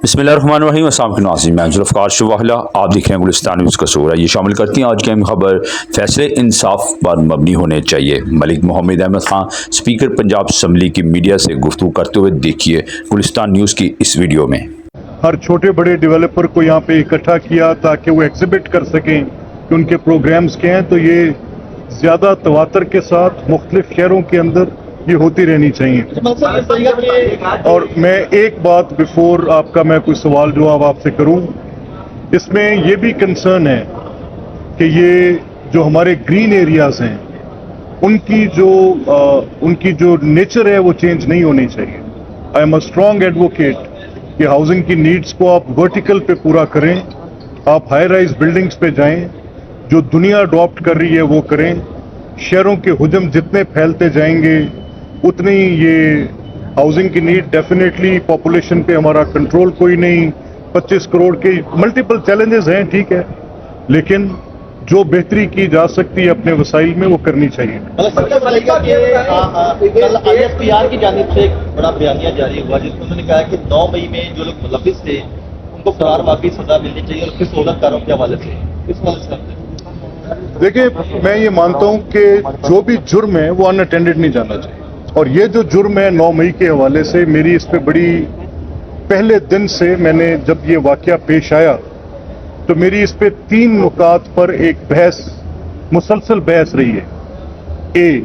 बिस्मिल्लाहिर्रहमानिर्रहीम। अस्सलाम वालेकुम नाज़रीन, मैं ज़ुल्फ़िकार शुवाहला, आप देख रहे हैं गुलिस्तान न्यूज़ का शोर है। ये शामिल करती हैं आज की अहम खबर, फैसले इंसाफ पर मबनी होने चाहिए। मलिक मोहम्मद अहमद खान स्पीकर पंजाब असम्बली की मीडिया से गुफ्तगू करते हुए देखिए गुलिस्तान न्यूज़ की इस वीडियो में। हर छोटे बड़े डेवलपर को यहाँ पे इकट्ठा किया ताकि वो एग्जिबिट कर सकें कि उनके प्रोग्राम्स क्या हैं, तो ये ज़्यादा तवातर के साथ मुख्तलिफ शहरों के अंदर ये होती रहनी चाहिए। और मैं एक बात बिफोर आपका मैं कोई सवाल जवाब आपसे करूं, इसमें ये भी कंसर्न है कि ये जो हमारे ग्रीन एरियाज हैं उनकी जो नेचर है वो चेंज नहीं होनी चाहिए। I am a strong advocate कि हाउसिंग की नीड्स को आप वर्टिकल पे पूरा करें, आप हाई राइज बिल्डिंग्स पे जाएं, जो दुनिया अडॉप्ट कर रही है वो करें। शहरों के हुजम जितने फैलते जाएंगे उतनी ये हाउसिंग की नीड डेफिनेटली, पॉपुलेशन पे हमारा कंट्रोल कोई नहीं, 25 करोड़ के मल्टीपल चैलेंजेस हैं, ठीक है, लेकिन जो बेहतरी की जा सकती है अपने वसाइल में वो करनी चाहिए। कल ISPR की जानिब से एक बड़ा बयानिया जारी हुआ जिसमें उन्होंने कहा कि 9 मई में जो लोग मुलविस थे उनको फरार माफी सजा मिलनी चाहिए और किस सोलहकारों के हवाले से इस हवाले से। देखिए, मैं ये मानता हूं कि जो भी जुर्म है वो अनअटेंडेड नहीं जाना चाहिए, और ये जो जुर्म है 9 मई के हवाले से मेरी इस पे बड़ी, पहले दिन से मैंने जब ये वाकया पेश आया तो मेरी इस पे 3 नुकात पर एक बहस, मुसलसल बहस रही है। ए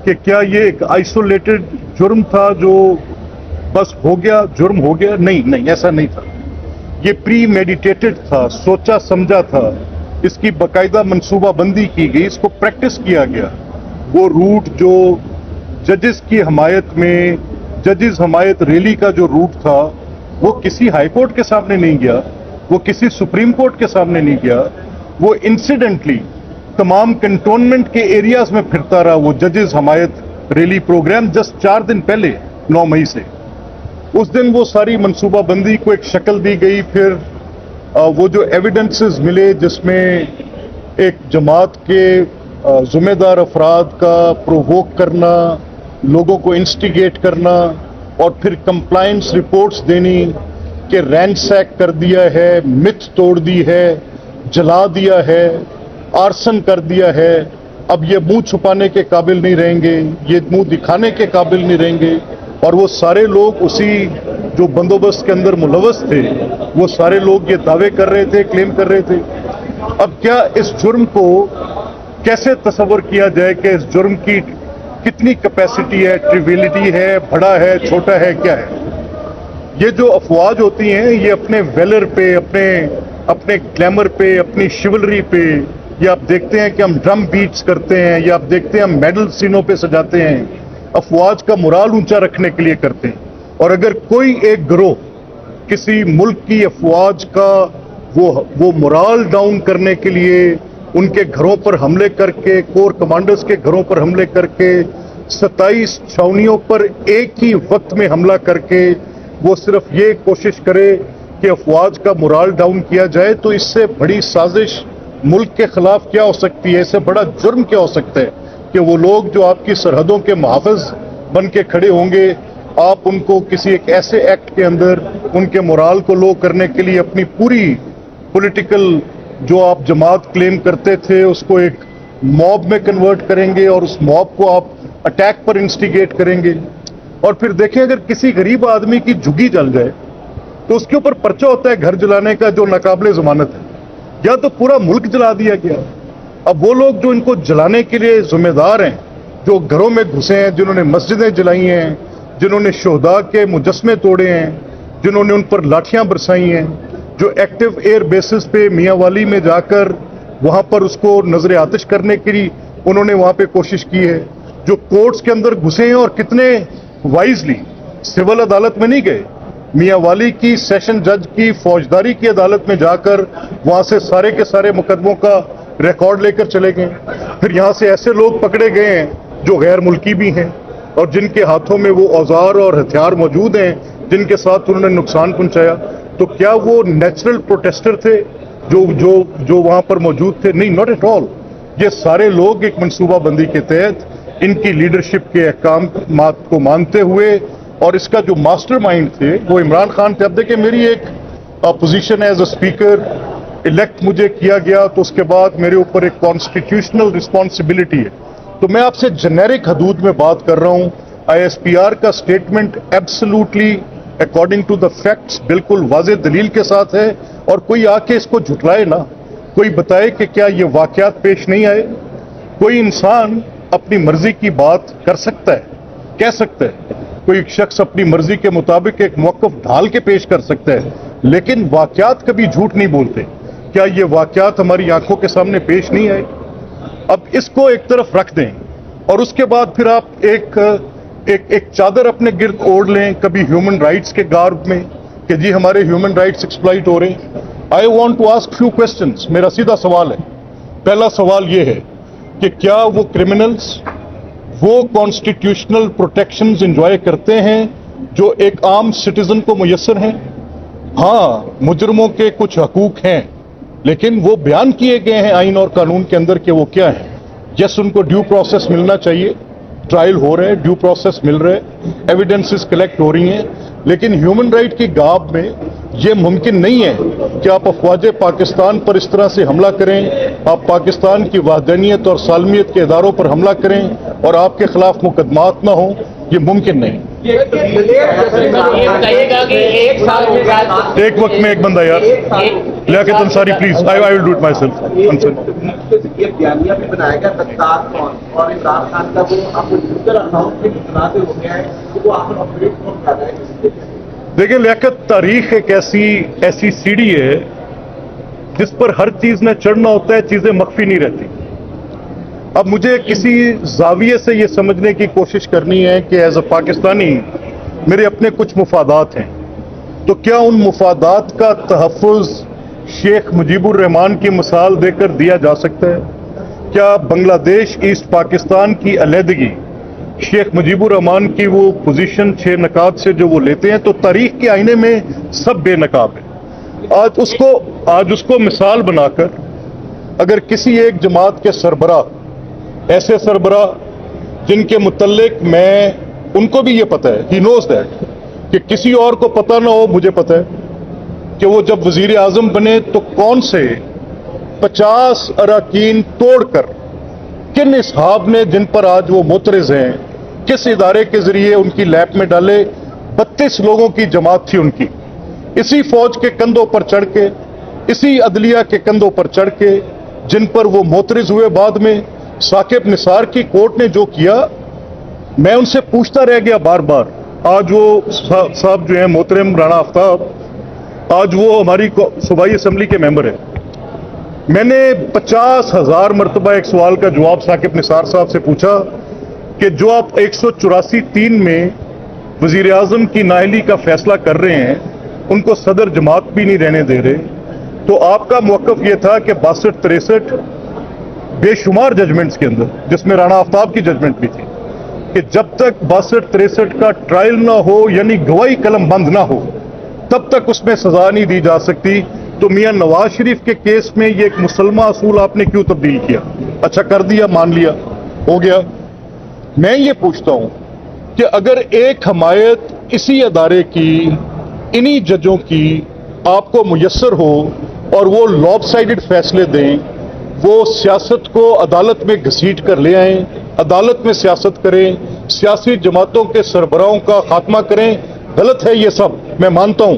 कि क्या ये एक आइसोलेटेड जुर्म था जो बस हो गया, जुर्म हो गया? नहीं, ऐसा नहीं था। ये प्री मेडिटेटेड था, सोचा समझा था, इसकी बाकायदा मंसूबाबंदी की गई, इसको प्रैक्टिस किया गया। वो रूट जो जजेस की हमायत में, जजेस हमायत रैली का जो रूट था वो किसी हाई कोर्ट के सामने नहीं गया, वो किसी सुप्रीम कोर्ट के सामने नहीं गया, वो इंसिडेंटली तमाम कंटोनमेंट के एरियाज में फिरता रहा। वो जजेस हमायत रैली प्रोग्राम जस्ट 4 दिन पहले 9 मई से, उस दिन वो सारी मंसूबाबंदी को एक शक्ल दी गई। फिर वो जो एविडेंसेस मिले जिसमें एक जमात के जिम्मेदार अफराद का प्रोवोक करना, लोगों को इंस्टिगेट करना, और फिर कंप्लायंस रिपोर्ट्स देनी कि रैंसैक कर दिया है, मिथ तोड़ दी है, जला दिया है, आर्सन कर दिया है, अब ये मुंह छुपाने के काबिल नहीं रहेंगे, ये मुंह दिखाने के काबिल नहीं रहेंगे। और वो सारे लोग उसी जो बंदोबस्त के अंदर मुलव्वस थे, वो सारे लोग ये दावे कर रहे थे, क्लेम कर रहे थे। अब क्या इस जुर्म को कैसे तस्वर किया जाए कि इस जुर्म की कितनी कैपेसिटी है, ट्रिवियलिटी है, बड़ा है, छोटा है, क्या है? ये जो अफवाज होती हैं ये अपने वेलर पे, अपने ग्लैमर पे, अपनी शिवलरी पे, ये आप देखते हैं कि हम ड्रम बीट्स करते हैं, या आप देखते हैं हम मेडल सीनों पे सजाते हैं, अफवाज का मोराल ऊंचा रखने के लिए करते हैं। और अगर कोई एक गिरोह किसी मुल्क की अफवाज का वो मोराल डाउन करने के लिए उनके घरों पर हमले करके, कोर कमांडर्स के घरों पर हमले करके, 27 छावनियों पर एक ही वक्त में हमला करके वो सिर्फ ये कोशिश करे कि अफवाज का मोराल डाउन किया जाए, तो इससे बड़ी साजिश मुल्क के खिलाफ क्या हो सकती है? इससे बड़ा जुर्म क्या हो सकता है कि वो लोग जो आपकी सरहदों के मुहाफ़िज़ बन के खड़े होंगे, आप उनको किसी एक ऐसे एक्ट के अंदर उनके मोराल को लो करने के लिए अपनी पूरी पॉलिटिकल जो आप जमात क्लेम करते थे उसको एक मॉब में कन्वर्ट करेंगे, और उस मॉब को आप अटैक पर इंस्टिगेट करेंगे। और फिर देखें, अगर किसी गरीब आदमी की झुग्गी जल जाए तो उसके ऊपर पर्चा होता है घर जलाने का जो नाकाबिले जमानत है, या तो पूरा मुल्क जला दिया गया। अब वो लोग जो इनको जलाने के लिए जिम्मेदार हैं, जो घरों में घुसे हैं, जिन्होंने मस्जिदें जलाई हैं, जिन्होंने शोहदा के मुजस्मे तोड़े हैं, जिन्होंने उन पर लाठियां बरसाई हैं, जो एक्टिव एयर बेसिस पे मियां वाली में जाकर वहां पर उसको नजर आतिश करने की उन्होंने वहां पे कोशिश की है, जो कोर्ट्स के अंदर घुसे हैं और कितने वाइजली सिविल अदालत में नहीं गए, मियां वाली की सेशन जज की फौजदारी की अदालत में जाकर वहां से सारे के सारे मुकदमों का रिकॉर्ड लेकर चले गए। फिर यहां से ऐसे लोग पकड़े गए हैं जो गैर मुल्की भी हैं और जिनके हाथों में वो औजार और हथियार मौजूद हैं जिनके साथ उन्होंने नुकसान पहुंचाया। तो क्या वो नेचुरल प्रोटेस्टर थे जो वहां पर मौजूद थे? नहीं, नॉट एट ऑल। ये सारे लोग एक मंसूबाबंदी के तहत इनकी लीडरशिप के अहकाम को मानते हुए और इसका जो मास्टरमाइंड थे वो इमरान खान थे। अब देखिए मेरी एक position as a speaker, elect मुझे किया गया तो उसके बाद मेरे ऊपर एक कॉन्स्टिट्यूशनल रिस्पॉन्सिबिलिटी है। तो मैं आपसे जेनेरिक हदूद में बात कर रहा हूं। ISPR का statement absolutely according to the facts बिल्कुल वाज़ेह दलील के साथ है, और कोई आके इसको झुटलाए ना, कोई बताए कि क्या ये वाकयात पेश नहीं आए। कोई इंसान अपनी मर्जी की बात कर सकता है, कह सकता है, कोई शख्स अपनी मर्जी के मुताबिक एक मौक़िफ़ ढाल के पेश कर सकता है, लेकिन वाकयात कभी झूठ नहीं बोलते। क्या ये वाकयात हमारी आंखों के सामने पेश नहीं आए? अब इसको एक तरफ रख दें और उसके बाद फिर आप एक चादर अपने गिर्द ओढ़ लें, कभी ह्यूमन राइट्स के गार्ब में कि जी हमारे ह्यूमन राइट्स एक्सप्लॉइट हो रहे हैं। I want to ask few questions. मेरा सीधा सवाल है, पहला सवाल ये है कि क्या वो क्रिमिनल्स वो कॉन्स्टिट्यूशनल प्रोटेक्शंस एंजॉय करते हैं जो एक आम सिटीजन को मुयस्सर हैं? हाँ, मुजरमों के कुछ हकूक हैं, लेकिन वो बयान किए गए हैं आइन और कानून के अंदर कि वो क्या है। यस, उनको ड्यू प्रोसेस मिलना चाहिए, ट्रायल हो रहे हैं, ड्यू प्रोसेस मिल रहे हैं, एविडेंसेस कलेक्ट हो रही हैं, लेकिन ह्यूमन राइट की गाब में ये मुमकिन नहीं है कि आप अफवाज पाकिस्तान पर इस तरह से हमला करें, आप पाकिस्तान की वहदानियत और सालमियत के इदारों पर हमला करें और आपके खिलाफ मुकदमात ना हो। ये मुमकिन नहीं। ये बताइएगा कि एक साल के बाद एक वक्त में एक बंदा यार, Liaquat Ansari please, I will do it myself. ये बयानिया भी बनाया गया तख्तार कौन और इमरान खान का वो आपको ट्विटर अकाउंट पे इतना से हो गया है कि वो आप ऑपरेट कौन कर रहा है। देखिए लियाकत, तारीख एक ऐसी सीढ़ी है जिस पर हर चीज ने चढ़ना होता है, चीजें मख्फी नहीं रहती। अब मुझे किसी जाविये से ये समझने की कोशिश करनी है कि एज अ पाकिस्तानी मेरे अपने कुछ मुफादात हैं, तो क्या उन मुफादात का तहफ़्फ़ुज़ शेख मुजीबुर रहमान की मिसाल देकर दिया जा सकता है? क्या बांग्लादेश ईस्ट पाकिस्तान की अलहदगी शेख मुजीबुर रहमान की वो पोजीशन 6 नकाब से जो वो लेते हैं, तो तारीख के आईने में सब बेनकाब है। आज उसको मिसाल बनाकर अगर किसी एक जमात के सरबराह, ऐसे सरबराह जिनके मुतल्लिक मैं, उनको भी ये पता है, ही नोज दैट, कि किसी और को पता ना हो, मुझे पता है कि वो जब वजीर आजम बने तो कौन से 50 अरकान तोड़कर किन इसहाब ने, जिन पर आज वो मुतरज़ हैं, किस इदारे के जरिए उनकी लैब में डाले। 32 लोगों की जमात थी उनकी, इसी फौज के कंधों पर चढ़ के, इसी अदलिया के कंधों पर चढ़ के, जिन पर वो मुतरज़ हुए। बाद में साकिब निसार की कोर्ट ने जो किया, मैं उनसे पूछता रह गया बार बार। आज वो साहब जो है मोहतरम राणा आफ्ताब, आज वो हमारी सूबाई असम्बली के मेंबर है। मैंने 50,000 मरतबा एक सवाल का जवाब साकिब निसार साहब से पूछा कि जो आप 184(3) में वजीर आजम की नाअहली का फैसला कर रहे हैं, उनको सदर जमात भी नहीं रहने दे रहे, तो आपका मौक़िफ़ ये था कि 62-63 बेशुमार जजमेंट्स के अंदर, जिसमें राणा आफ्ताब की जजमेंट भी थी, कि जब तक 62-63 का ट्रायल ना हो, यानी गवाही कलम बंद ना हो, तब तक उसमें सजा नहीं दी जा सकती। तो मियां नवाज शरीफ के केस में ये एक मुसलमा असूल आपने क्यों तब्दील किया? अच्छा, कर दिया, मान लिया, हो गया। मैं ये पूछता हूं कि अगर एक हमायत इसी अदारे की, इन्हीं जजों की आपको मुयस्सर हो और वो लॉपसाइडेड फैसले दें, वो सियासत को अदालत में घसीट कर ले आएं, अदालत में सियासत करें, सियासी जमातों के सरबराहों का खात्मा करें, गलत है ये सब, मैं मानता हूं।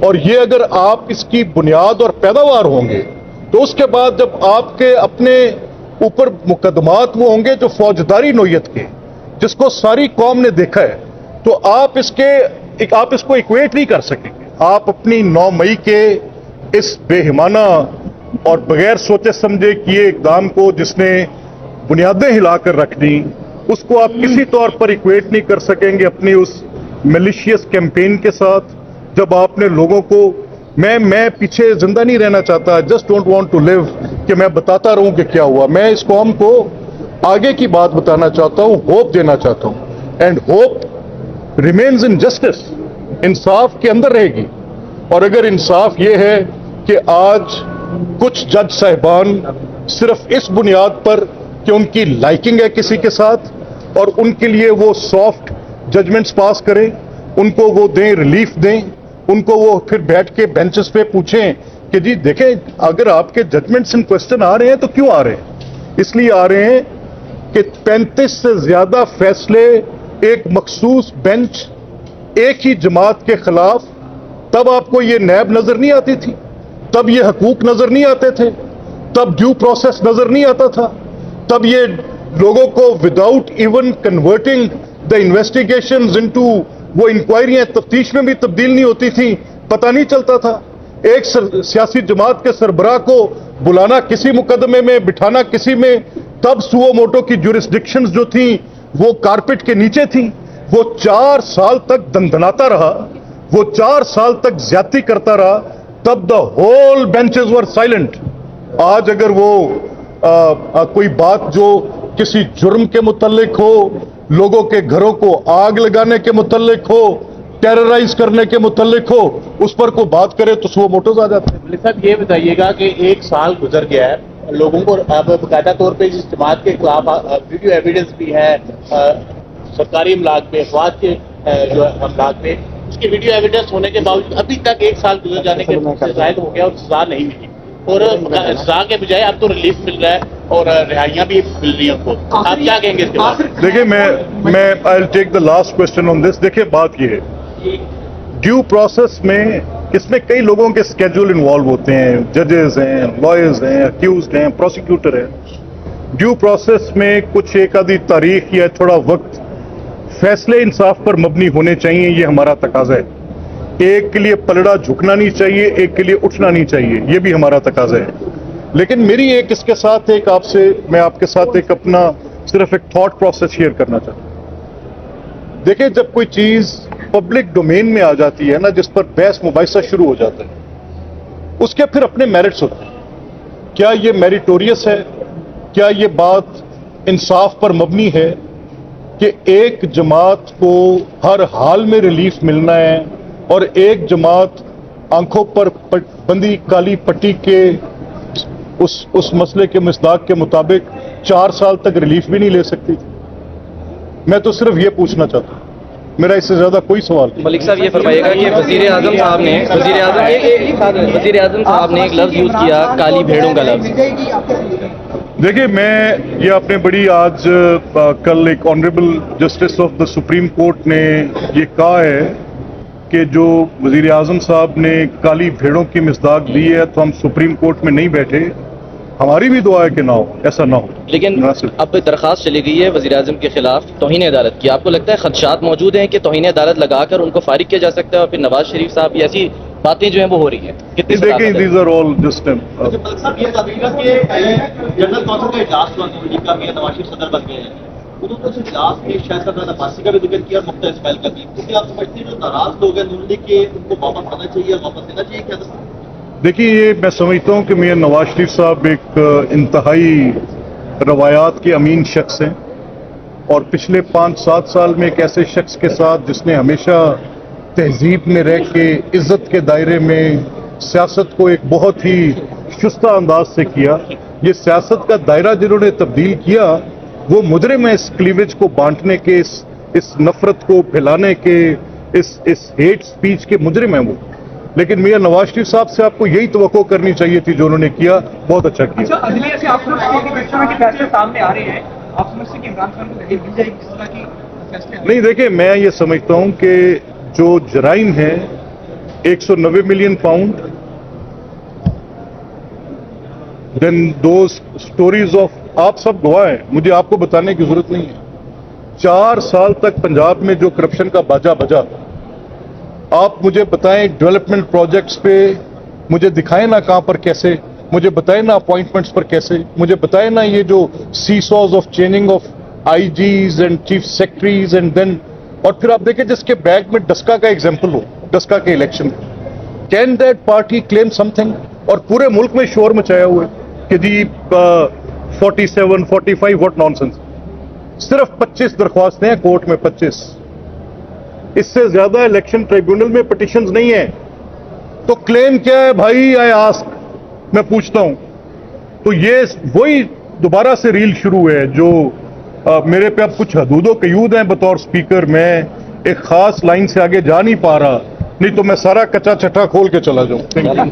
और ये अगर आप इसकी बुनियाद और पैदावार होंगे, तो उसके बाद जब आपके अपने ऊपर मुकदमात वो होंगे जो फौजदारी नोयत के, जिसको सारी कौम ने देखा है, तो आप इसको इक्वेट नहीं कर सकेंगे। आप अपनी 9 मई के इस बेहिमाना और बगैर सोचे समझे किए इकदाम को, जिसने बुनियादें हिलाकर रख दी, उसको आप किसी तौर पर इक्वेट नहीं कर सकेंगे अपनी उस मिलिशियस कैंपेन के साथ, जब आपने लोगों को, मैं पीछे जिंदा नहीं रहना चाहता, just don't want to live, कि मैं बताता रहूं कि क्या हुआ। मैं इस कौम को आगे की बात बताना चाहता हूं, होप देना चाहता हूं, and hope remains in justice, इंसाफ के अंदर रहेगी। और अगर इंसाफ ये है कि आज कुछ जज साहिबान सिर्फ इस बुनियाद पर कि उनकी लाइकिंग है किसी के साथ और उनके लिए वो सॉफ्ट जजमेंट्स पास करें, उनको वो दें, रिलीफ दें, उनको वो फिर बैठ के बेंचेस पे पूछें कि जी देखें अगर आपके जजमेंट्स इन क्वेश्चन आ रहे हैं तो क्यों आ रहे हैं? इसलिए आ रहे हैं कि 35 से ज्यादा फैसले एक मखसूस बेंच एक ही जमात के खिलाफ, तब आपको ये नैब नजर नहीं आती थी, तब ये हकूक नजर नहीं आते थे, तब ड्यू प्रोसेस नजर नहीं आता था, तब ये लोगों को without even converting the investigations into वो इंक्वायरियां तफ्तीश में भी तब्दील नहीं होती थी, पता नहीं चलता था। एक सियासी जमात के सरबराह को बुलाना किसी मुकदमे में, बिठाना किसी में, तब सुओ मोटो की जुरिस्डिक्शंस जो थी वो कारपेट के नीचे थी। वो 4 साल तक दंदनाता रहा, वो 4 साल तक ज्यादती करता रहा, तब the whole benches were silent. आज अगर वो कोई बात जो किसी जुर्म के मुतल्लिक हो, लोगों के घरों को आग लगाने के मुतल्लिक हो, टेरराइज करने के मुतल्लिक हो, उस पर कोई बात करे तो सुओ मोटोज आ जाते हैं। मलिक साहब ये बताइएगा कि 1 साल गुजर गया है, लोगों को अब बाकायदा तौर पे इस जमात के खिलाफ वीडियो एविडेंस भी है, सरकारी इमलाक पे, अफवाद के जो अमलाक पे, उसके वीडियो एविडेंस होने के बावजूद अभी तक 1 साल गुजर जाने के जायद हो गया और सजा नहीं मिली, और सजा के बजाय अब तो रिलीफ मिल रहा है और रिहाइयां भी मिल रही हैं उनको। आप क्या कहेंगे इसके बाद? देखिए मैं I will take the last question on this. देखिए बात ये है, ड्यू प्रोसेस में इसमें कई लोगों के स्केड्यूल इन्वॉल्व होते हैं, जजेस हैं, लॉयर्स हैं, अक्यूज्ड हैं, प्रोसिक्यूटर हैं। ड्यू प्रोसेस में कुछ एक आधी तारीख या थोड़ा वक्त फैसले इंसाफ पर मबनी होने चाहिए, ये हमारा तकाजा है। एक के लिए पलड़ा झुकना नहीं चाहिए, एक के लिए उठना नहीं चाहिए, ये भी हमारा तकाजा है। लेकिन मेरी एक इसके साथ एक मैं आपके साथ एक अपना सिर्फ एक थॉट प्रोसेस शेयर करना चाहता हूं। देखिए जब कोई चीज पब्लिक डोमेन में आ जाती है ना, जिस पर बहस मुबाहिसा शुरू हो जाता है, उसके फिर अपने मेरिट्स होते हैं। क्या ये मेरिटोरियस है? क्या ये बात इंसाफ पर मबनी है कि एक जमात को हर हाल में रिलीफ मिलना है और एक जमात आंखों पर बंदी काली पट्टी के उस मसले के मिसदाक के मुताबिक 4 साल तक रिलीफ भी नहीं ले सकती? मैं तो सिर्फ ये पूछना चाहता हूं, मेरा इससे ज्यादा कोई सवाल नहीं। मलिक साहब ये फरमाइएगा कि वजीर आजम साहब ने एक लफ्ज यूज किया, काली भेड़ों का लफ्ज। देखिए ये आपने बड़ी आज कल एक honourable justice of the supreme court ने ये कहा है कि जो वजीर आजम साहब ने काली भेड़ों की मिसदाक दी है, तो हम सुप्रीम कोर्ट में नहीं बैठे, हमारी भी दुआ है कि ना हो, ऐसा ना हो। लेकिन अब दरखास्त चली गई है वजीर आजम के खिलाफ तौहीन अदालत की, आपको लगता है खदशात मौजूद हैं कि तौहीन अदालत लगाकर उनको फारिग किया जा सकता है और फिर नवाज शरीफ साहब ऐसी बातें जो हैं वो हो रही हैं? देखिए these are all just Malik साहब ये बताइएगा कि जनरल कौंसिल का इजलास हुआ न्यू दिल्ली का, मियां नवाज शरीफ सदर बन गए हैं, उन्होंने उस इजलास में शायद सरदार अब्बासी का भी जिक्र किया और मुफ्ता इस्माइल का भी। तो क्या आप समझते हैं जो नाराज लोग हैं नून लीग के, उनको वापस आना चाहिए, वापस देना चाहिए क्या? देखिए ये मैं समझता हूं कि मियां नवाज शरीफ साहब एक इंतहाई रवायात के अमीन शख्स हैं और पिछले 5-7 साल में एक ऐसे शख्स के साथ जिसने हमेशा तहजीब में रह के इज्जत के दायरे में सियासत को एक बहुत ही शुस्ता अंदाज से किया। ये सियासत का दायरा जिन्होंने तब्दील किया वो मुजरिम है, इस क्लीवेज को बांटने के, इस नफरत को फैलाने के, इस हेट स्पीच के मुजरिम है वो। लेकिन मियां नवाज शरीफ साहब से आपको यही तवक्को करनी चाहिए थी जो उन्होंने किया, बहुत अच्छा किया। अदलिया से आप फैसले सामने आ रहे हैं, आप समझते हैं कि इमरान खान को दलील दी जाएगी किस तरह की फैसले? नहीं देखिए मैं ये समझता हूं कि जो जराइम है 190 मिलियन पाउंड, देन दो स्टोरीज ऑफ, आप सब गवाह हैं, मुझे आपको बताने की जरूरत नहीं है। 4 साल तक पंजाब में जो करप्शन का बाजा बजा, आप मुझे बताएं डेवलपमेंट प्रोजेक्ट्स पे, मुझे दिखाएं ना कहां पर कैसे, मुझे बताएं ना अपॉइंटमेंट्स पर कैसे, मुझे बताएं ना ये जो सीसॉज of changing of IGs and chief secretaries and then, और फिर आप देखें जिसके बैग में डस्का का एग्जाम्पल हो, डस्का के election, can that party claim something? और पूरे मुल्क में शोर मचाया हुआ है कि जी 47, 45 व्हाट नॉनसेंस। सिर्फ 25 दरख्वास्तें हैं कोर्ट में, 25, इससे ज्यादा इलेक्शन ट्रिब्यूनल में पिटिशंस नहीं है। तो क्लेम क्या है भाई? आई आस्क, मैं पूछता हूं। तो ये वही दोबारा से रील शुरू है जो मेरे पे अब कुछ हदूदो कयूद हैं बतौर स्पीकर। मैं एक खास लाइन से आगे जा नहीं पा रहा, नहीं तो मैं सारा कच्चा चट्टा खोल के चला जाऊं। Thank you.